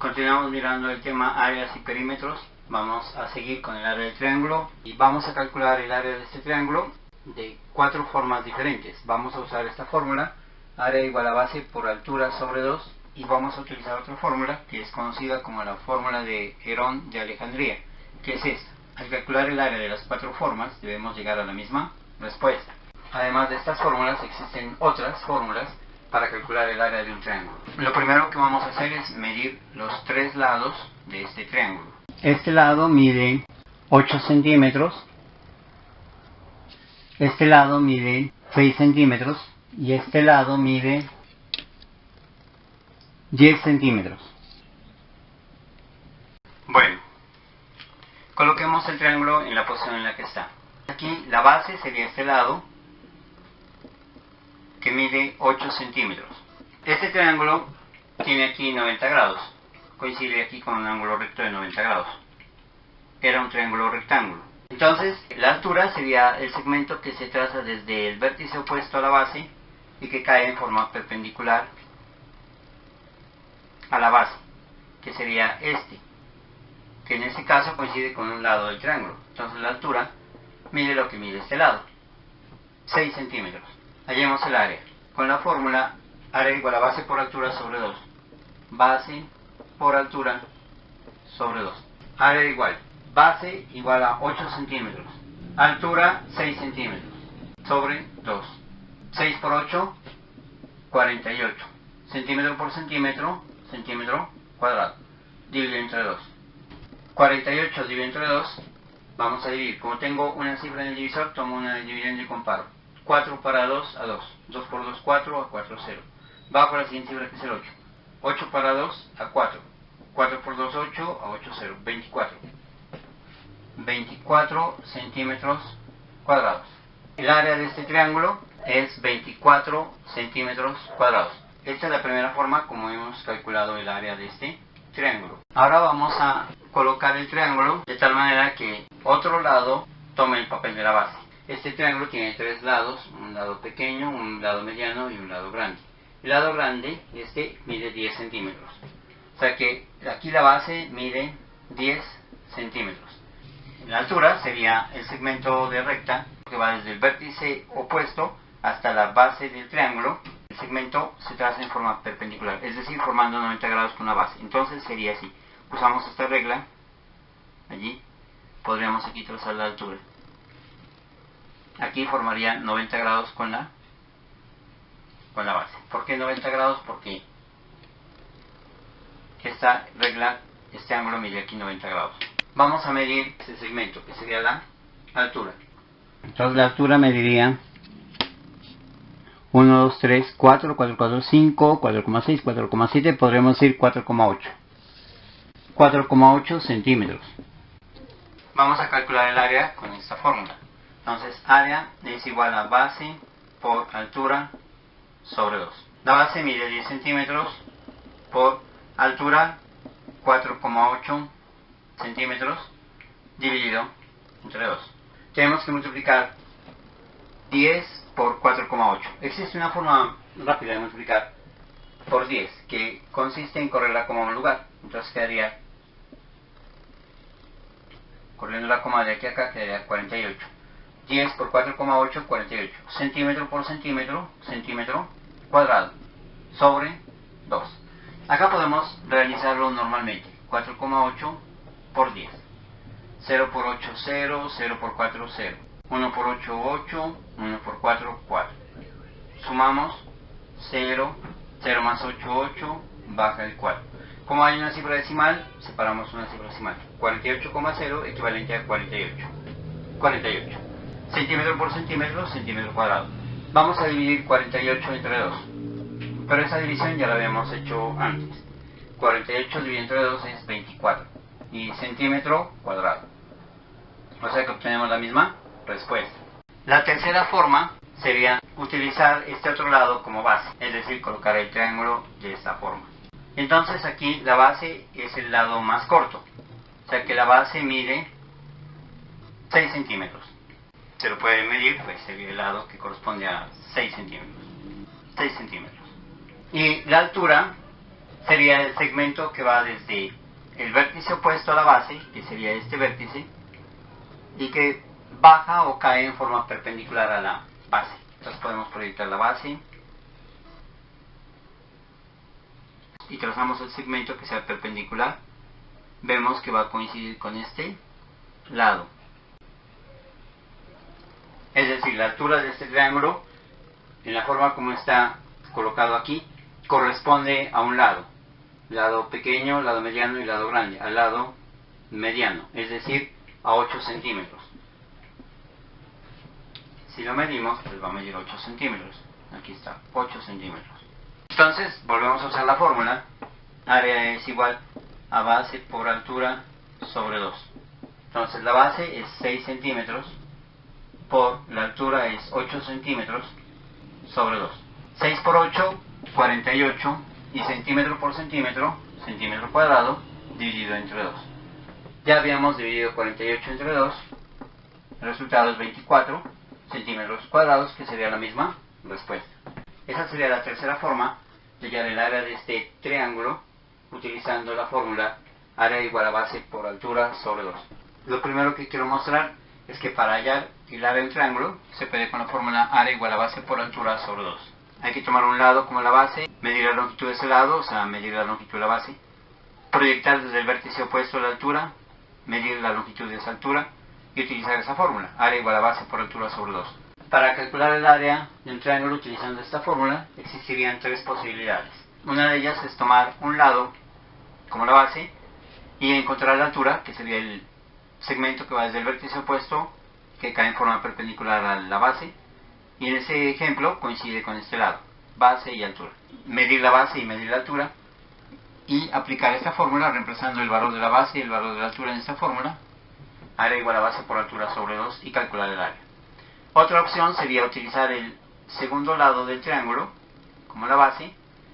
Continuamos mirando el tema áreas y perímetros. Vamos a seguir con el área del triángulo y vamos a calcular el área de este triángulo de 4 formas diferentes. Vamos a usar esta fórmula, área igual a base por altura sobre 2, y vamos a utilizar otra fórmula que es conocida como la fórmula de Herón de Alejandría, que es esta. Al calcular el área de las 4 formas debemos llegar a la misma respuesta. Además de estas fórmulas existen otras fórmulas para calcular el área de un triángulo. Lo primero que vamos a hacer es medir los 3 lados de este triángulo. Este lado mide 8 centímetros, este lado mide 6 centímetros y este lado mide 10 centímetros. Bueno, coloquemos el triángulo en la posición en la que está. Aquí la base sería este lado, que mide 8 centímetros. Este triángulo tiene aquí 90 grados. Coincide aquí con un ángulo recto de 90 grados. Era un triángulo rectángulo. Entonces, la altura sería el segmento que se traza desde el vértice opuesto a la base y que cae en forma perpendicular a la base, que sería este, que en este caso coincide con un lado del triángulo. Entonces la altura mide lo que mide este lado, 6 centímetros. Hallemos el área. Con la fórmula, área igual a base por altura sobre 2. Base por altura sobre 2. Área igual. Base igual a 8 centímetros. Altura 6 centímetros. Sobre 2. 6 por 8, 48. Centímetro por centímetro, centímetro cuadrado. Dividido entre 2. 48 dividido entre 2. Vamos a dividir. Como tengo una cifra en el divisor, tomo una dividendo y comparo. 4 para 2 a 2. 2 por 2, 4, a 4, 0. Bajo la siguiente cifra que es el 8. 8 para 2 a 4. 4 por 2, 8, a 8, 0. 24. 24 centímetros cuadrados. El área de este triángulo es 24 centímetros cuadrados. Esta es la primera forma como hemos calculado el área de este triángulo. Ahora vamos a colocar el triángulo de tal manera que otro lado tome el papel de la base. Este triángulo tiene 3 lados, un lado pequeño, un lado mediano y un lado grande. El lado grande, mide 10 centímetros. O sea que aquí la base mide 10 centímetros. La altura sería el segmento de recta que va desde el vértice opuesto hasta la base del triángulo. El segmento se traza en forma perpendicular, es decir, formando 90 grados con la base. Entonces sería así. Usamos esta regla, allí, podríamos aquí trazar la altura. Aquí formaría 90 grados con la base. ¿Por qué 90 grados? Porque esta regla, este ángulo mide aquí 90 grados. Vamos a medir este segmento, que sería la altura. Entonces la altura mediría 1, 2, 3, 4, 4, 4, 5, 4,6, 4,7, podríamos decir 4,8. 4,8 centímetros. Vamos a calcular el área con esta fórmula. Entonces, área es igual a base por altura sobre 2. La base mide 10 centímetros por altura 4,8 centímetros dividido entre 2. Tenemos que multiplicar 10 por 4,8. Existe una forma rápida de multiplicar por 10 que consiste en correr la coma a un lugar. Entonces quedaría, corriendo la coma de aquí a acá, quedaría 48. 10 por 4,8, 48. Centímetro por centímetro, centímetro cuadrado, sobre 2. Acá podemos realizarlo normalmente. 4,8 por 10. 0 por 8, 0. 0 por 4, 0. 1 por 8, 8. 1 por 4, 4. Sumamos 0. 0 más 8, 8. Baja el 4. Como hay una cifra decimal, separamos una cifra decimal. 48,0 equivalente a 48. 48. Centímetro por centímetro, centímetro cuadrado. Vamos a dividir 48 entre 2. Pero esa división ya la habíamos hecho antes. 48 dividido entre 2 es 24. Y centímetro cuadrado. O sea que obtenemos la misma respuesta. La tercera forma sería utilizar este otro lado como base. Es decir, colocar el triángulo de esta forma. Entonces aquí la base es el lado más corto. O sea que la base mide 6 centímetros. Se lo puede medir, pues sería el lado que corresponde a 6 centímetros. 6 centímetros. Y la altura sería el segmento que va desde el vértice opuesto a la base, que sería este vértice, y que baja o cae en forma perpendicular a la base. Entonces podemos proyectar la base y trazamos el segmento que sea perpendicular. Vemos que va a coincidir con este lado. Es decir, la altura de este triángulo, en la forma como está colocado aquí, corresponde a un lado pequeño, lado mediano y lado grande, al lado mediano, es decir, a 8 centímetros. Si lo medimos, pues va a medir 8 centímetros. Aquí está, 8 centímetros. Entonces, volvemos a usar la fórmula. Área es igual a base por altura sobre 2. Entonces, la base es 6 centímetros por la altura es 8 centímetros sobre 2. 6 por 8, 48, y centímetro por centímetro, centímetro cuadrado, dividido entre 2. Ya habíamos dividido 48 entre 2, el resultado es 24 centímetros cuadrados, que sería la misma respuesta. Esa sería la tercera forma de hallar el área de este triángulo, utilizando la fórmula área igual a base por altura sobre 2. Lo primero que quiero mostrar es que para hallar el área de un triángulo se puede con la fórmula área igual a base por altura sobre 2. Hay que tomar un lado como la base, medir la longitud de ese lado, o sea, medir la longitud de la base, proyectar desde el vértice opuesto a la altura, medir la longitud de esa altura y utilizar esa fórmula, área igual a base por altura sobre 2. Para calcular el área de un triángulo utilizando esta fórmula existirían tres posibilidades. Una de ellas es tomar un lado como la base y encontrar la altura, que sería el segmento que va desde el vértice opuesto, que cae en forma perpendicular a la base, y en ese ejemplo coincide con este lado, base y altura. Medir la base y medir la altura y aplicar esta fórmula reemplazando el valor de la base y el valor de la altura en esta fórmula, área igual a base por altura sobre 2, y calcular el área. Otra opción sería utilizar el segundo lado del triángulo como la base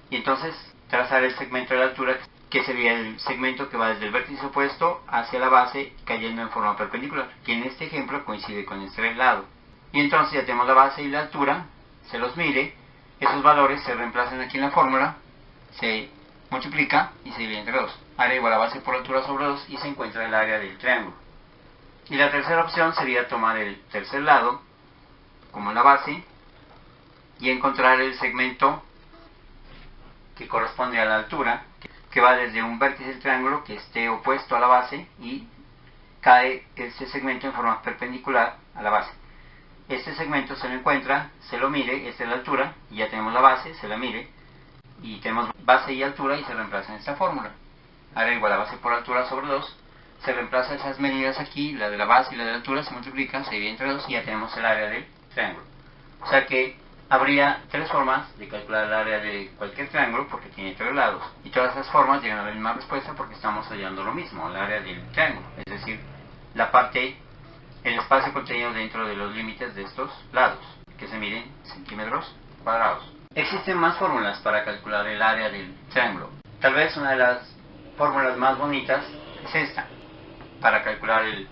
y entonces trazar el segmento de la altura, que sería el segmento que va desde el vértice opuesto hacia la base cayendo en forma perpendicular, que en este ejemplo coincide con este lado. Y entonces ya tenemos la base y la altura, se los mide, esos valores se reemplazan aquí en la fórmula, se multiplica y se divide entre 2. Área igual a base por altura sobre 2 y se encuentra el área del triángulo. Y la tercera opción sería tomar el tercer lado como la base y encontrar el segmento que corresponde a la altura, que va desde un vértice del triángulo que esté opuesto a la base y cae este segmento en forma perpendicular a la base. Este segmento se lo encuentra, se lo mide, esta es la altura, y ya tenemos la base, se la mide, y tenemos base y altura y se reemplaza en esta fórmula. Área igual a base por altura sobre 2, se reemplaza esas medidas aquí, la de la base y la de la altura, se multiplican, se divide entre 2 y ya tenemos el área del triángulo. O sea que habría tres formas de calcular el área de cualquier triángulo porque tiene tres lados. Y todas esas formas llegan a la misma respuesta porque estamos hallando lo mismo, el área del triángulo. Es decir, la parte, el espacio contenido dentro de los límites de estos lados, que se miden centímetros cuadrados. Existen más fórmulas para calcular el área del triángulo. Tal vez una de las fórmulas más bonitas es esta, para calcular el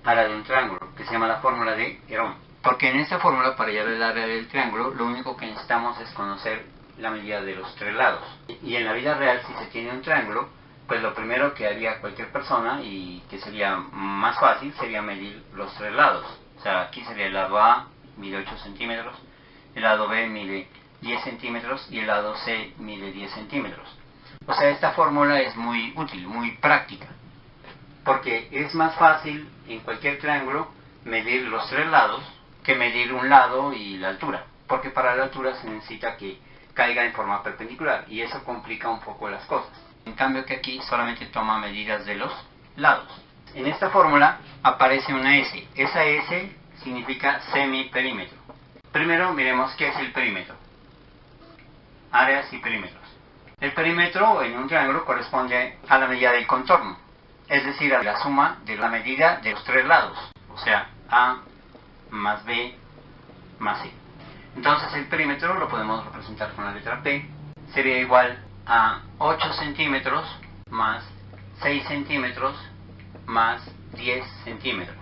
área de un triángulo, que se llama la fórmula de Herón. Porque en esta fórmula, para hallar el área del triángulo, lo único que necesitamos es conocer la medida de los tres lados. Y en la vida real, si se tiene un triángulo, pues lo primero que haría cualquier persona, y que sería más fácil, sería medir los tres lados. O sea, aquí sería el lado A, mide 8 centímetros, el lado B mide 10 centímetros y el lado C mide 10 centímetros. O sea, esta fórmula es muy útil, muy práctica, porque es más fácil en cualquier triángulo medir los tres lados que medir un lado y la altura, porque para la altura se necesita que caiga en forma perpendicular y eso complica un poco las cosas. En cambio que aquí solamente toma medidas de los lados. En esta fórmula aparece una S. Esa S significa semiperímetro. Primero miremos qué es el perímetro. Áreas y perímetros. El perímetro en un triángulo corresponde a la medida del contorno, es decir, a la suma de la medida de los tres lados, o sea, A más B más C. Entonces el perímetro lo podemos representar con la letra P. Sería igual a 8 centímetros más 6 centímetros más 10 centímetros.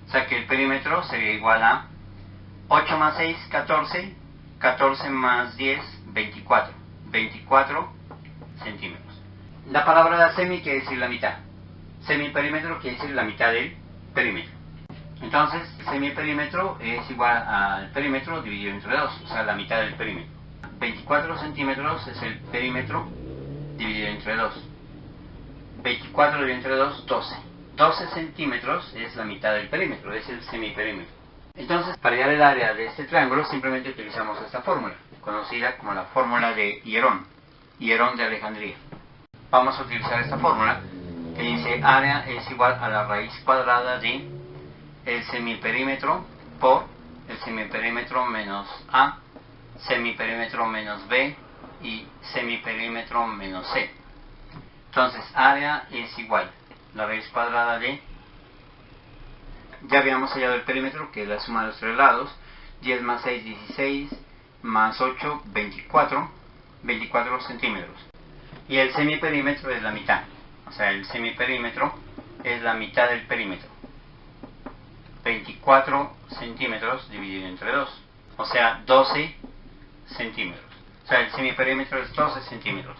O sea que el perímetro sería igual a 8 más 6, 14, 14 más 10, 24. 24 centímetros. La palabra semi quiere decir la mitad. Semiperímetro quiere decir la mitad del perímetro. Entonces, semiperímetro es igual al perímetro dividido entre 2, o sea, la mitad del perímetro. 24 centímetros es el perímetro dividido entre 2. 24 dividido entre 2, 12. 12 centímetros es la mitad del perímetro, es el semiperímetro. Entonces, para hallar el área de este triángulo, simplemente utilizamos esta fórmula, conocida como la fórmula de Hierón de Alejandría. Vamos a utilizar esta fórmula que dice área es igual a la raíz cuadrada de el semiperímetro por el semiperímetro menos A, semiperímetro menos B y semiperímetro menos C. Entonces, área es igual la raíz cuadrada de, ya habíamos hallado el perímetro, que es la suma de los tres lados, 10 más 6, 16, más 8, 24 centímetros. Y el semiperímetro es la mitad, o sea, el semiperímetro es la mitad del perímetro. 24 centímetros dividido entre 2, o sea, 12 centímetros. O sea, el semiperímetro es 12 centímetros.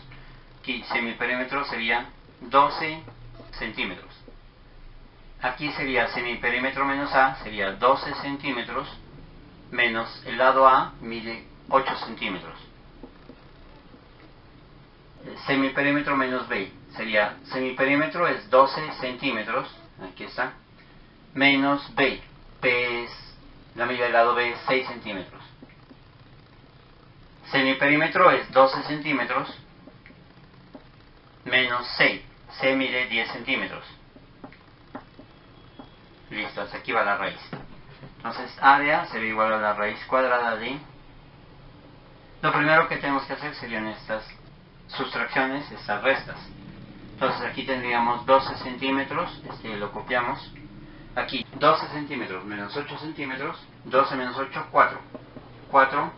Aquí semiperímetro sería 12 centímetros. Aquí sería semiperímetro menos A, sería 12 centímetros, menos el lado A mide 8 centímetros. Semiperímetro menos B sería, semiperímetro es 12 centímetros, aquí está, menos B. B es, la medida del lado B es 6 centímetros. Semiperímetro es 12 centímetros, menos C. C mide 10 centímetros. Listo, hasta aquí va la raíz. Entonces, área será igual a la raíz cuadrada de... Lo primero que tenemos que hacer serían estas sustracciones, estas restas. Entonces, aquí tendríamos 12 centímetros, lo copiamos. Aquí, 12 centímetros menos 8 centímetros, 12 menos 8, 4. 4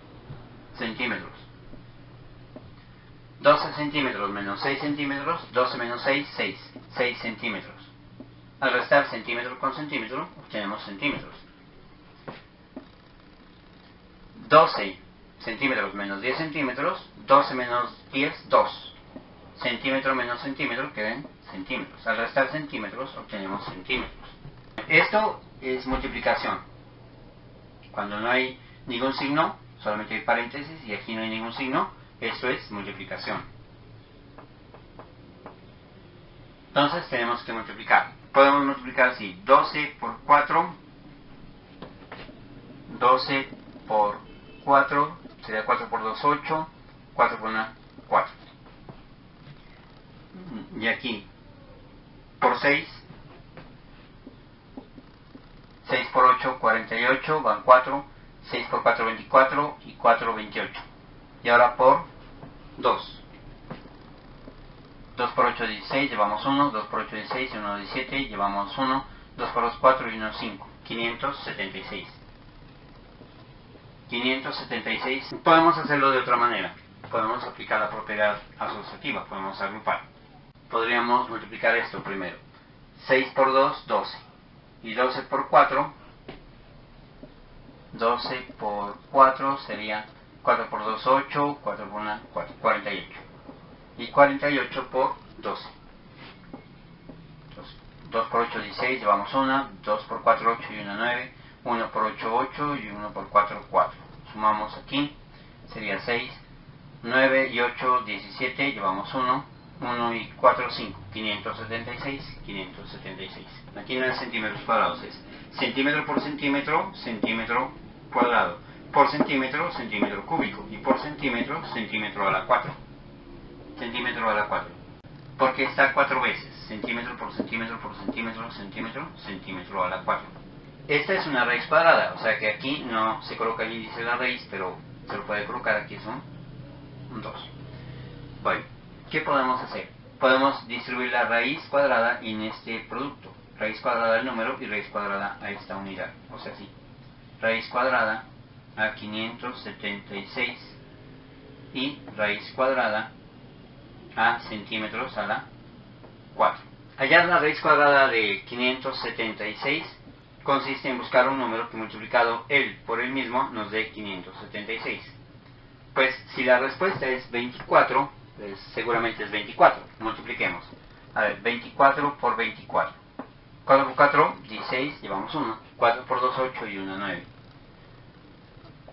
centímetros. 12 centímetros menos 6 centímetros, 12 menos 6, 6. 6 centímetros. Al restar centímetro con centímetro, obtenemos centímetros. 12 centímetros menos 10 centímetros, 12 menos 10, 2. Centímetro menos centímetro quedan centímetros. Al restar centímetros, obtenemos centímetros. Esto es multiplicación. Cuando no hay ningún signo, solamente hay paréntesis, y aquí no hay ningún signo, esto es multiplicación. Entonces tenemos que multiplicar. Podemos multiplicar así, 12 por 4, 12 por 4, sería 4 por 2, 8, 4 por 1, 4. Y aquí, por 6, 6 por 8, 48, van 4, 6 por 4, 24, y 4, 28. Y ahora por 2. 2 por 8, 16, llevamos 1, 2 por 8, 16, y 1, 17, llevamos 1, 2 por 2, 4, y 1, 5, 576. 576, podemos hacerlo de otra manera. Podemos aplicar la propiedad asociativa, podemos agrupar. Podríamos multiplicar esto primero. 6 por 2, 12. Y 12 por 4, 12 por 4 sería 4 por 2, 8, 4 por 1, 4, 48. Y 48 por 12. Entonces, 2 por 8, 16, llevamos 1, 2 por 4, 8 y 1, 9, 1 por 8, 8 y 1 por 4, 4. Sumamos aquí, sería 6, 9 y 8, 17, llevamos 1, 1 y 4, 5, 576, 576. Aquí no es centímetros cuadrados, es centímetro por centímetro, centímetro cuadrado. Por centímetro, centímetro cúbico. Y por centímetro, centímetro a la 4. Centímetro a la 4. Porque está 4 veces. Centímetro por centímetro por centímetro, centímetro, centímetro a la 4. Esta es una raíz cuadrada, o sea que aquí no se coloca el índice de la raíz, pero se lo puede colocar aquí, son un 2. Bueno, ¿qué podemos hacer? Podemos distribuir la raíz cuadrada en este producto. Raíz cuadrada del número y raíz cuadrada a esta unidad. O sea, así. Raíz cuadrada a 576 y raíz cuadrada a centímetros a la 4. Hallar la raíz cuadrada de 576 consiste en buscar un número que multiplicado él por él mismo nos dé 576. Pues si la respuesta es 24, pues seguramente es 24. Multipliquemos. A ver, 24 por 24. 4 por 4, 16, llevamos 1. 4 por 2, 8 y 1, 9.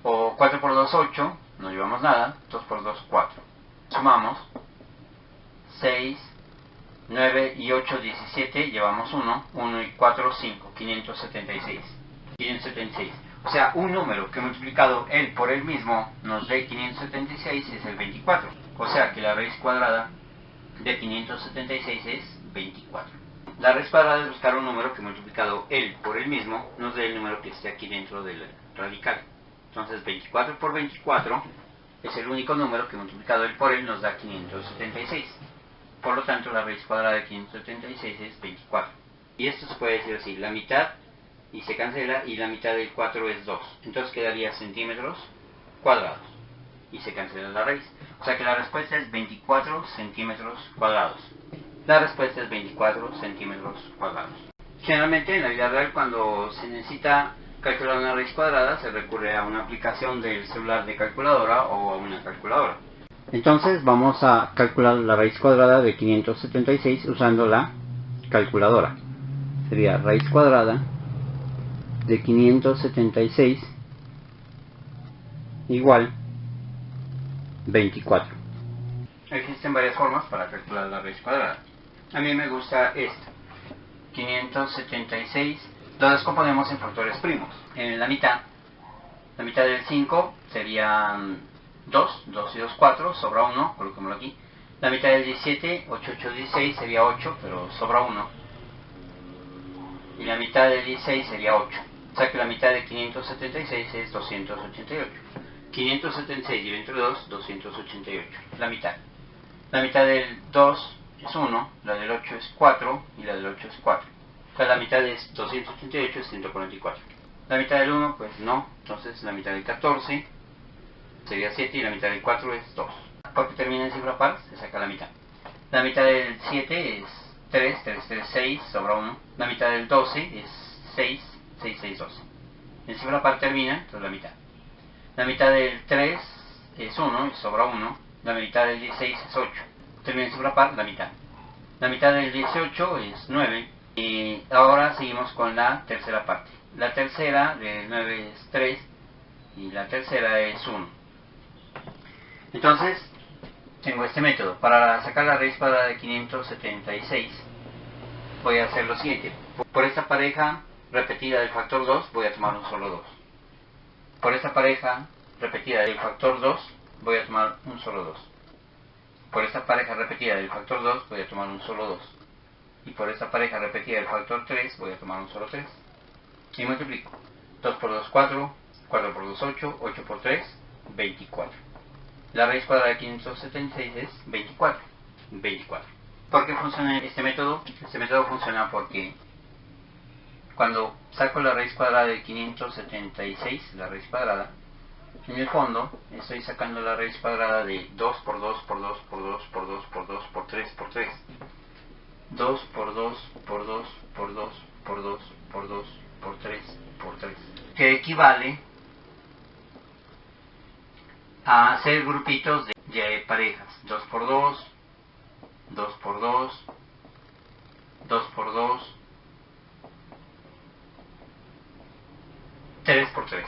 O 4 por 2, 8, no llevamos nada. 2 por 2, 4. Sumamos. 6, 9 y 8, 17, llevamos 1. 1 y 4, 5. 576. 576. O sea, un número que multiplicado él por él mismo nos dé 576 es el 24. O sea que la raíz cuadrada de 576 es 24. La raíz cuadrada es buscar un número que multiplicado él por él mismo nos dé el número que esté aquí dentro del radical. Entonces 24 por 24 es el único número que multiplicado él por él nos da 576. Por lo tanto, la raíz cuadrada de 576 es 24. Y esto se puede decir así, la mitad y se cancela, y la mitad del 4 es 2. Entonces quedaría centímetros cuadrados. Y se cancela la raíz. O sea que la respuesta es 24 centímetros cuadrados. La respuesta es 24 centímetros cuadrados. Generalmente en la vida real, cuando se necesita calcular una raíz cuadrada, se recurre a una aplicación del celular de calculadora o a una calculadora. Entonces vamos a calcular la raíz cuadrada de 576 usando la calculadora. Sería raíz cuadrada de 576 igual 24. Existen varias formas para calcular la raíz cuadrada. A mí me gusta esta. 576 lo descomponemos en factores primos. En la mitad del 5 serían 2, 2 y 2, 4, sobra 1, coloquémoslo aquí. La mitad del 17, 8, 8, 16 sería 8, pero sobra 1. Y la mitad del 16 sería 8. O sea que la mitad de 576 es 288. 576 dividido entre 2, 288. La mitad. La mitad del 2 es 1, la del 8 es 4 y la del 8 es 4. O sea, la mitad de 288 es 144. La mitad del 1, pues no. Entonces la mitad del 14 sería 7 y la mitad del 4 es 2. Porque termina en cifra par, se saca la mitad. La mitad del 7 es 3, 3, 3, 6, sobra 1. La mitad del 12 es 6, 6, 6, 12. En cifra par termina, entonces la mitad. La mitad del 3 es 1 y sobra 1. La mitad del 16 es 8. Termina en cifra par, la mitad. La mitad del 18 es 9. Y ahora seguimos con la tercera parte. La tercera del 9 es 3 y la tercera es 1. Entonces, tengo este método. Para sacar la raíz cuadrada de 576, voy a hacer lo siguiente. Por esta pareja repetida del factor 2, voy a tomar un solo 2. Por esta pareja repetida del factor 2, voy a tomar un solo 2. Por esta pareja repetida del factor 2, voy a tomar un solo 2. Y por esta pareja repetida del factor 3, voy a tomar un solo 3. Y multiplico. 2 por 2, 4. 4 por 2, 8. 8 por 3, 24. La raíz cuadrada de 576 es 24. 24. ¿Por qué funciona este método? Este método funciona porque cuando saco la raíz cuadrada de 576, la raíz cuadrada, en el fondo estoy sacando la raíz cuadrada de 2 por 2 por 2 por 2 por 2 por 2 por 3 por 3. 2 por 2 por 2 por 2 por 2 por 2 por 3 por 3. Que equivale a hacer grupitos de parejas. 2 por 2, 2 por 2, 2 por 2, 3 por 3.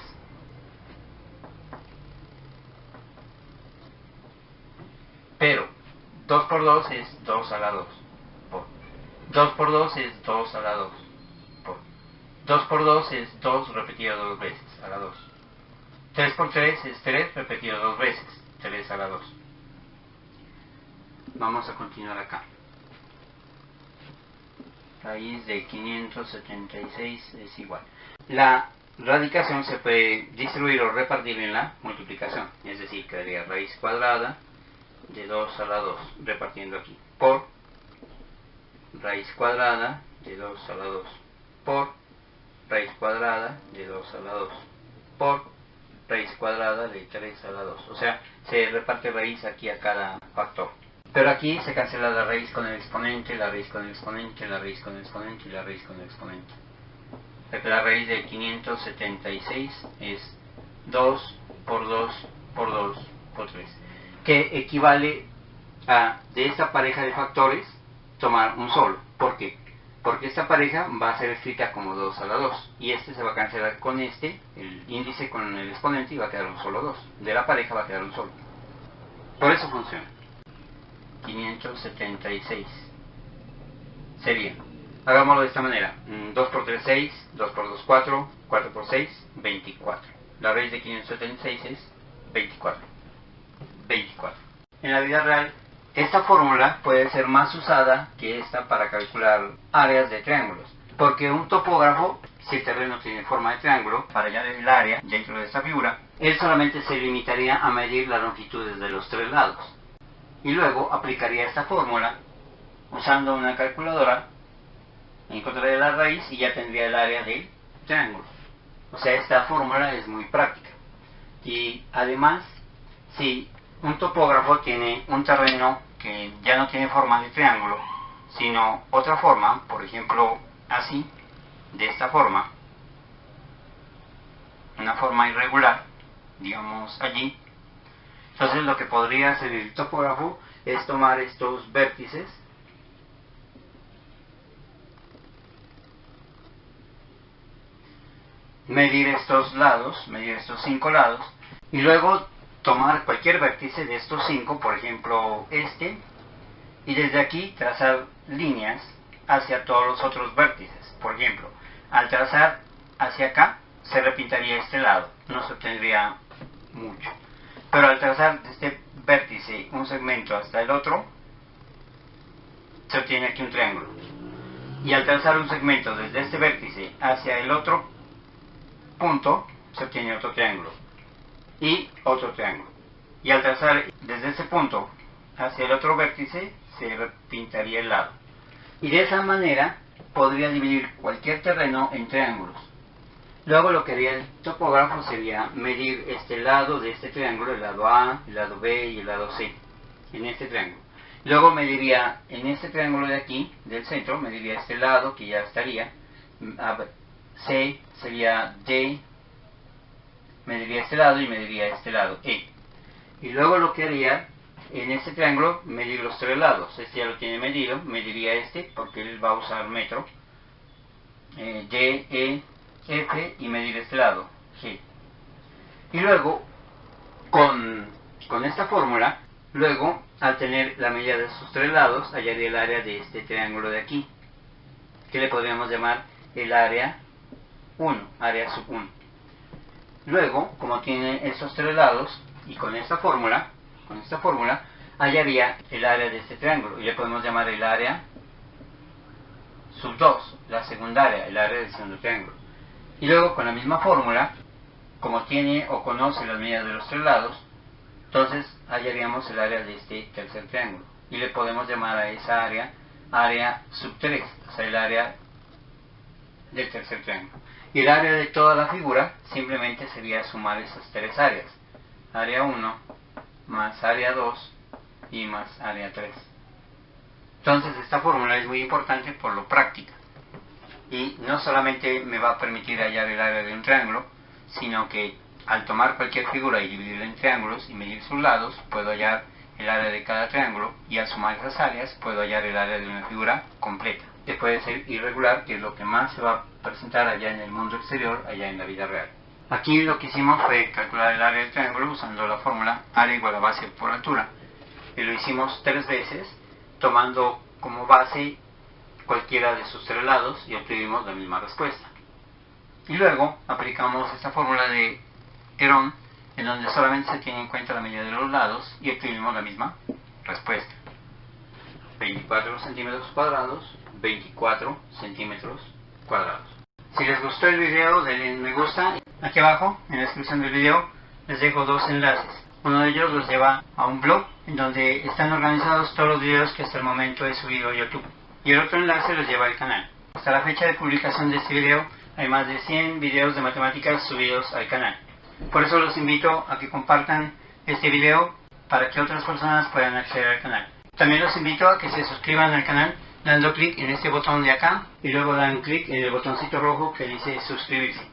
Pero 2 por 2 es 2 a la 2. 2 por 2 es 2 a la 2. 2 por 2 es 2 repetido 2 veces a la 2. 3 por 3 es 3 repetido 2 veces, 3 a la 2. Vamos a continuar acá. Raíz de 576 es igual. La radicación se puede distribuir o repartir en la multiplicación. Es decir, quedaría raíz cuadrada de 2 a la 2, repartiendo aquí, por raíz cuadrada de 2 a la 2, por raíz cuadrada de 2 a la 2, por raíz cuadrada de 3 a la 2. O sea, se reparte raíz aquí a cada factor. Pero aquí se cancela la raíz con el exponente, la raíz con el exponente, la raíz con el exponente y la raíz con el exponente. O sea que la raíz de 576 es 2 por 2 por 2 por 3. Que equivale de esta pareja de factores tomar un solo. ¿Por qué? Porque esta pareja va a ser escrita como 2 a la 2 y este se va a cancelar con este, el índice con el exponente, y va a quedar un solo 2. De la pareja va a quedar un solo. Por eso funciona. 576 sería, hagámoslo de esta manera: 2 por 3, 6, 2 por 2, 4, 4 por 6, 24. La raíz de 576 es 24. En la vida real, esta fórmula puede ser más usada que esta para calcular áreas de triángulos, porque un topógrafo, si el terreno tiene forma de triángulo, para hallar el área dentro de esta figura, él solamente se limitaría a medir las longitudes de los 3 lados, y luego aplicaría esta fórmula usando una calculadora, encontraría la raíz y ya tendría el área del triángulo. O sea, esta fórmula es muy práctica. Y además, si un topógrafo tiene un terreno que ya no tiene forma de triángulo, sino otra forma, por ejemplo, así, de esta forma, una forma irregular, digamos allí, entonces lo que podría hacer el topógrafo es tomar estos vértices, medir estos lados, medir estos 5 lados, y luego tomar cualquier vértice de estos 5, por ejemplo este, y desde aquí trazar líneas hacia todos los otros vértices. Por ejemplo, al trazar hacia acá se repintaría este lado, no se obtendría mucho, pero al trazar de este vértice un segmento hasta el otro, se obtiene aquí un triángulo, y al trazar un segmento desde este vértice hacia el otro punto, se obtiene otro triángulo y otro triángulo, y al trazar desde ese punto hacia el otro vértice se repintaría el lado, y de esa manera podría dividir cualquier terreno en triángulos. Luego lo que haría el topógrafo sería medir este lado de este triángulo, el lado A, el lado B y el lado C, en este triángulo. Luego mediría en este triángulo de aquí, del centro, mediría este lado que ya estaría, C sería D, mediría este lado y mediría este lado E. Y luego lo que haría en este triángulo, medir los 3 lados. Este ya lo tiene medido, mediría este porque él va a usar metro, D, E, F, y medir este lado, G. Y luego, con esta fórmula, luego al tener la medida de sus 3 lados, hallaría el área de este triángulo de aquí, que le podríamos llamar el área 1, área sub 1. Luego, como tiene esos 3 lados, y con esta fórmula, hallaría el área de este triángulo, y le podemos llamar el área sub 2, la secundaria, el área del segundo triángulo. Y luego, con la misma fórmula, como tiene o conoce las medidas de los 3 lados, entonces hallaríamos el área de este tercer triángulo, y le podemos llamar a esa área sub 3, o sea, el área del tercer triángulo. Y el área de toda la figura simplemente sería sumar esas 3 áreas, área 1 más área 2 y más área 3. Entonces esta fórmula es muy importante por lo práctica, y no solamente me va a permitir hallar el área de un triángulo, sino que al tomar cualquier figura y dividirla en triángulos y medir sus lados, puedo hallar el área de cada triángulo, y al sumar esas áreas puedo hallar el área de una figura completa, que puede ser irregular, que es lo que más se va a presentar allá en el mundo exterior, allá en la vida real. Aquí lo que hicimos fue calcular el área del triángulo usando la fórmula área igual a base por altura, y lo hicimos 3 veces tomando como base cualquiera de sus 3 lados y obtuvimos la misma respuesta. Y luego aplicamos esta fórmula de Herón, en donde solamente se tiene en cuenta la medida de los lados, y obtuvimos la misma respuesta: 24 centímetros cuadrados, 24 centímetros cuadrados. Si les gustó el video, denle me gusta. Aquí abajo, en la descripción del video, les dejo 2 enlaces. Uno de ellos los lleva a un blog en donde están organizados todos los videos que hasta el momento he subido a YouTube, y el otro enlace los lleva al canal. Hasta la fecha de publicación de este video hay más de 100 videos de matemáticas subidos al canal. Por eso los invito a que compartan este video para que otras personas puedan acceder al canal. También los invito a que se suscriban al canal dando clic en este botón de acá, y luego dan clic en el botoncito rojo que dice suscribirse.